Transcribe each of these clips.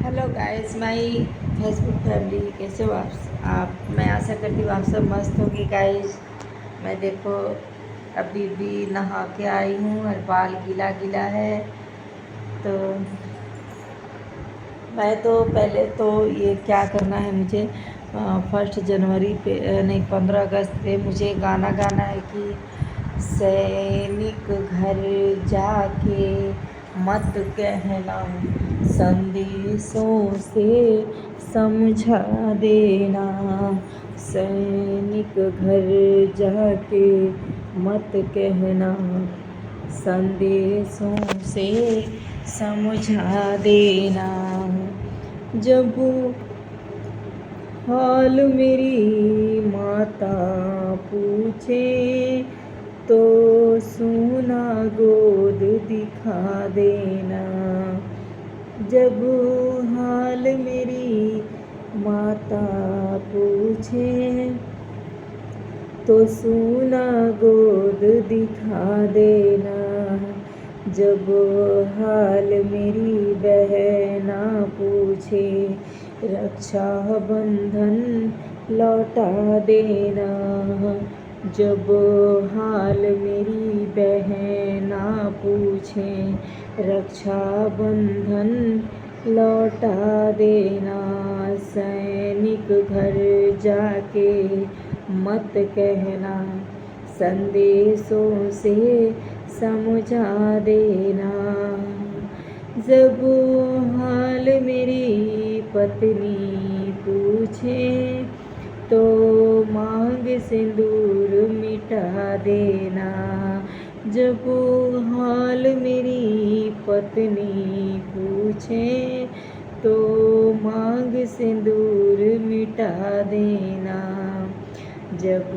Hello guys my Facebook family, कैसे हो आप मैं आशा करती हूँ आप सब मस्त होंगे गाइस। मैं देखो अभी भी नहा के आई हूँ और बाल गीला गीला है। तो मैं तो पहले तो ये क्या करना है मुझे, 1 जनवरी पे नहीं 15 अगस्त पे मुझे गाना गाना है कि सैनिक घर जाके मत कहना, संदेशों से समझा देना। सैनिक घर जाके मत कहना, संदेशों से समझा देना। जब हाल मेरी माता पूछे तो सोना गोद दिखा देना। जब हाल मेरी माता पूछे तो सोना गोद दिखा देना। जब हाल मेरी बहना पूछे रक्षा बंधन लौटा देना। जब हाल मेरी बहना पूछे रक्षा बंधन लौटा देना। सैनिक घर जाके मत कहना, संदेशों से समझा देना। जब हाल मेरी पत्नी पूछे तो मांग सिंदूर मिटा देना। जब हाल मेरी पत्नी पूछे तो मांग सिंदूर मिटा देना। जब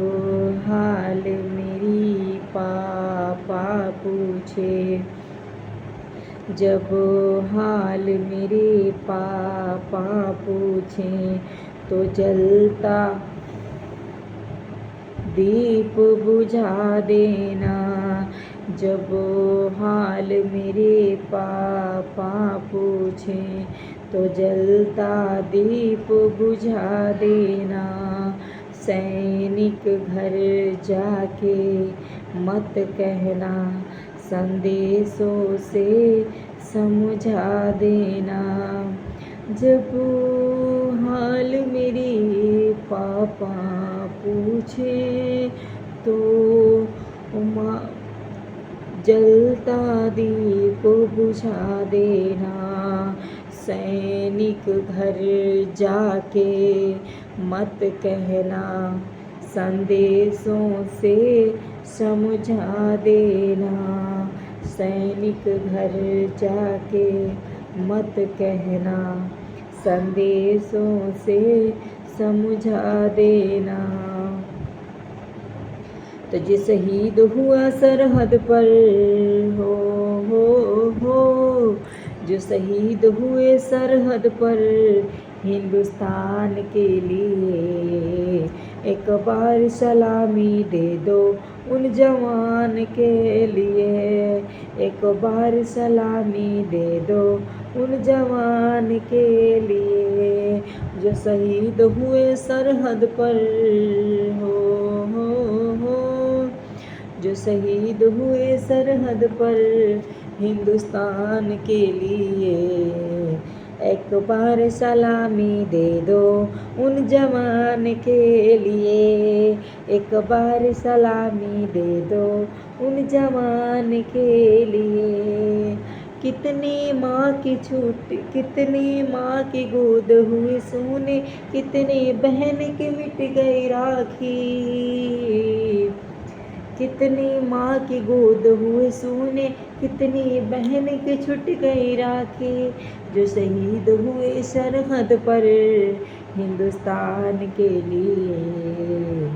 हाल मेरी पापा पूछे, जब हाल मेरे पापा पूछे तो जलता दीप बुझा देना। जब हाल मेरे पापा पूछे तो जलता दीप बुझा देना। सैनिक घर जाके मत कहना, संदेशों से समझा देना। जब हाल मेरी पापा पूछे तो जलता दीप बुझा देना। सैनिक घर जाके मत कहना, संदेशों से समझा देना। सैनिक घर जाके मत कहना, संदेशों से समझा देना। तो जो शहीद हुआ सरहद पर, हो जो शहीद हुए सरहद पर हिंदुस्तान के लिए, एक बार सलामी दे दो उन जवान के लिए। एक बार सलामी दे दो उन जवान के लिए, जो शहीद हुए सरहद पर, हो जो शहीद हुए सरहद पर हिंदुस्तान के लिए। एक बार सलामी दे दो उन जवान के लिए। एक बार सलामी दे दो उन जवान के लिए। कितनी माँ की छूट, कितनी माँ की गोद हुई सोने, कितनी बहन की मिट गई राखी। कितनी माँ की गोद हुए सोने, कितनी बहन की छूट गई राखी। जो शहीद हुए सरहद पर हिंदुस्तान के लिए,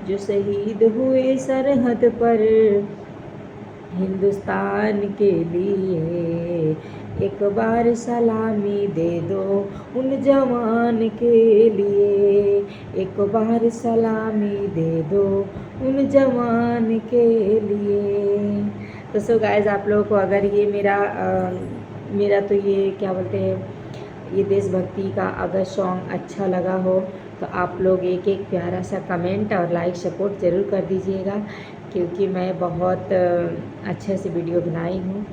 जो शहीद हुए सरहद पर हिंदुस्तान के लिए। एक बार सलामी दे दो उन जवान के लिए। एक बार सलामी दे दो उन जवान के लिए। तो गाइस, आप लोगों को अगर ये मेरा तो ये क्या बोलते हैं, ये देशभक्ति का अगर सॉन्ग अच्छा लगा हो तो आप लोग एक एक प्यारा सा कमेंट और लाइक सपोर्ट ज़रूर कर दीजिएगा, क्योंकि मैं बहुत अच्छे से वीडियो बनाई हूँ।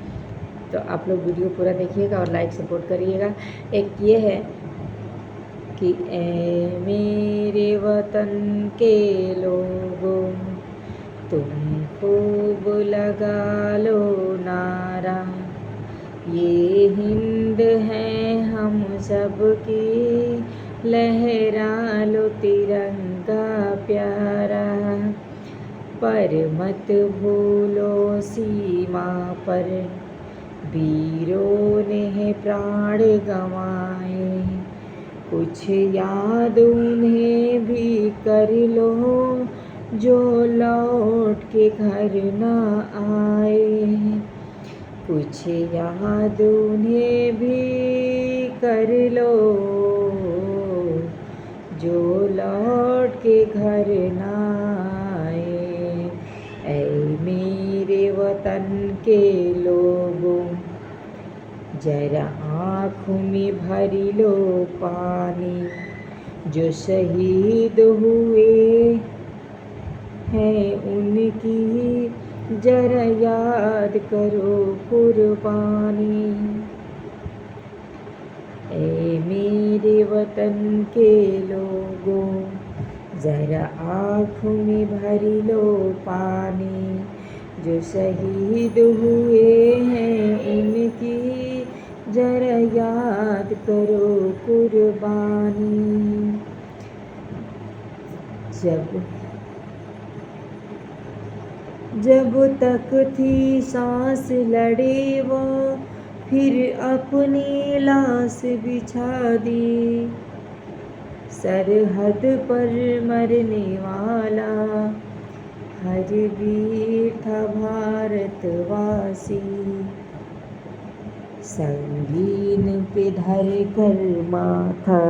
तो आप लोग वीडियो पूरा देखिएगा और लाइक सपोर्ट करिएगा। एक ये है कि ए मेरे वतन के लोगों, तुम खूब लगा लो नारा, ये हिंद है हम सब की, लहरा लो तिरंगा प्यारा, पर मत भूलो सीमा पर वीरों ने प्राण गंवाए, कुछ याद उन्हें भी कर लो जो लौट के घर न आए, कुछ याद उन्हें भी कर लो जो लौट के घर न आए। ऐ मेरे वतन के लोगों, जरा आँखों में भर लो पानी, जो शहीद हुए हैं उनकी जरा याद करो कुर्बानी। ऐ मेरे वतन के लोगों, जरा आँखों में भर लो पानी, जो शहीद हुए हैं उनकी जरा याद करो कुर्बानी। जब तक थी सांस लड़े वो, फिर अपनी लाश बिछा दी, सरहद पर मरने वाला हर वीर था भारतवासी, संगीन पे धर कर माथा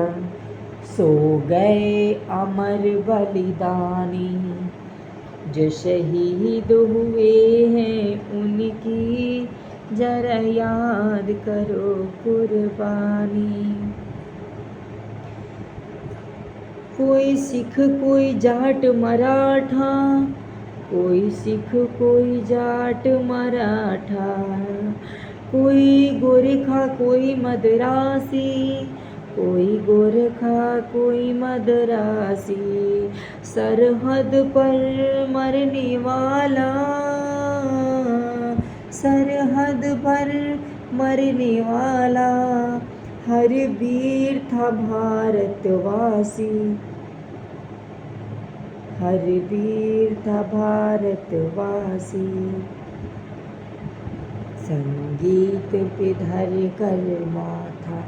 सो गए अमर बलिदानी, जो शहीद हुए हैं उनकी जरा याद करो कुर्बानी। कोई सिख कोई जाट मराठा, कोई सिख कोई जाट मराठा, कोई गोरखा कोई मद्रासी, कोई गोरखा कोई मद्रासी, सरहद पर मरने वाला, सरहद पर मरने वाला हर वीर था भारतवासी, हर वीर था भारतवासी, संगीत पे धर कर माथा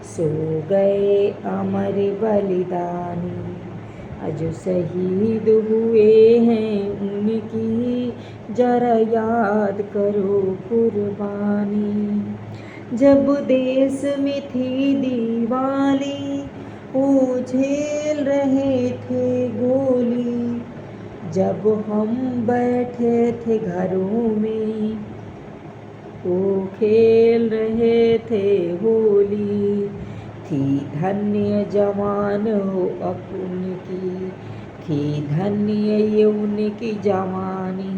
सो गए अमर बलिदानी, जो शहीद हुए हैं उनकी जरा याद करो कुर्बानी। जब देश में थी दीवाली, वो झेल रहे थे गोली, जब हम बैठे थे घरों में वो खेल रहे थे होली, थी धन्य जवान हो अपन की, थी धन्य ये उनकी जवानी,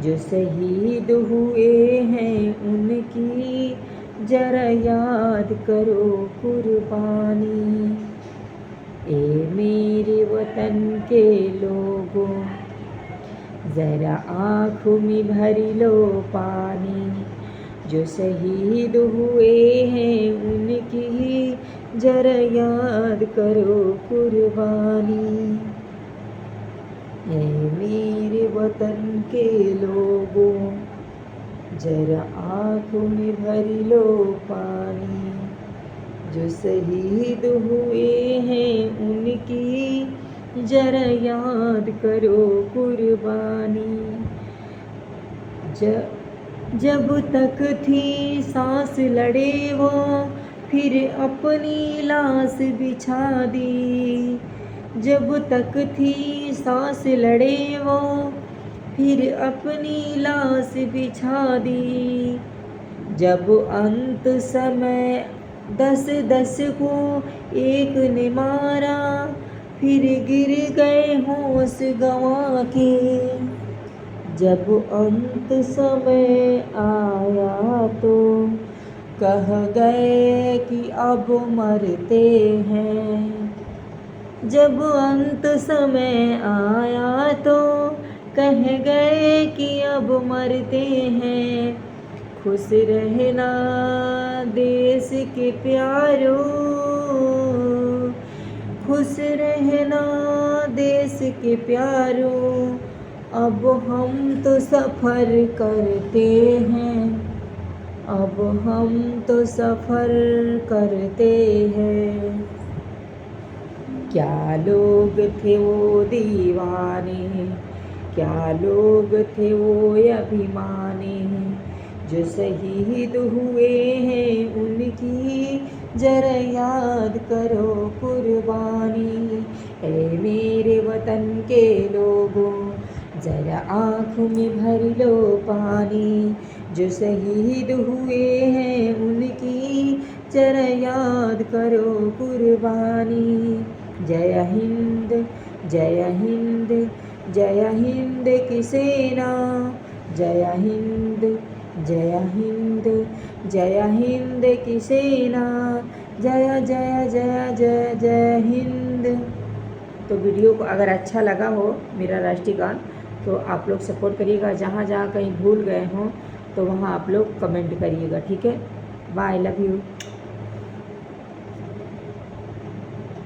जो शहीद हुए हैं उनकी जरा याद करो कुर्बानी। ए मेरे वतन के लोगों, जरा आँखों में भर लो पानी, जो शहीद हुए हैं उनकी जरा याद करो कुर्बानी। ऐ मेरे वतन के लोगों, जरा आँखों में भर लो पानी, जो शहीद हुए हैं उनकी जरा याद करो कुर्बानी। जब तक थी सांस लड़े वो, फिर अपनी लाश बिछा दी, जब तक थी सांस लड़े वो, फिर अपनी लाश बिछा दी, जब अंत समय दस दस को एक ने मारा, फिर गिर गए होश गंवा के। जब अंत समय आया तो कह गए कि अब मरते हैं। जब अंत समय आया तो कह गए कि अब मरते हैं। खुश रहना देश के प्यारों, खुश रहना देश के प्यारों, अब हम तो सफ़र करते हैं, अब हम तो सफ़र करते हैं। क्या लोग थे वो दीवाने, क्या लोग थे वो अभिमानी, जो शहीद हुए हैं उनकी जरा याद करो कुर्बानी। ऐ मेरे वतन के लोगों, जरा आँखों में भर लो पानी, जो शहीद हुए हैं उनकी जरा याद करो कुर्बानी। जय हिंद, जय हिंद, जय हिंद की सेना, जय हिंद, जय हिंद, जय हिंद की सेना, जय जय जय जय जय हिंद। तो वीडियो को अगर अच्छा लगा हो मेरा राष्ट्रीय गान तो आप लोग सपोर्ट करिएगा। जहाँ जहाँ कहीं भूल गए हों तो वहाँ आप लोग कमेंट करिएगा, ठीक है। Bye, love you.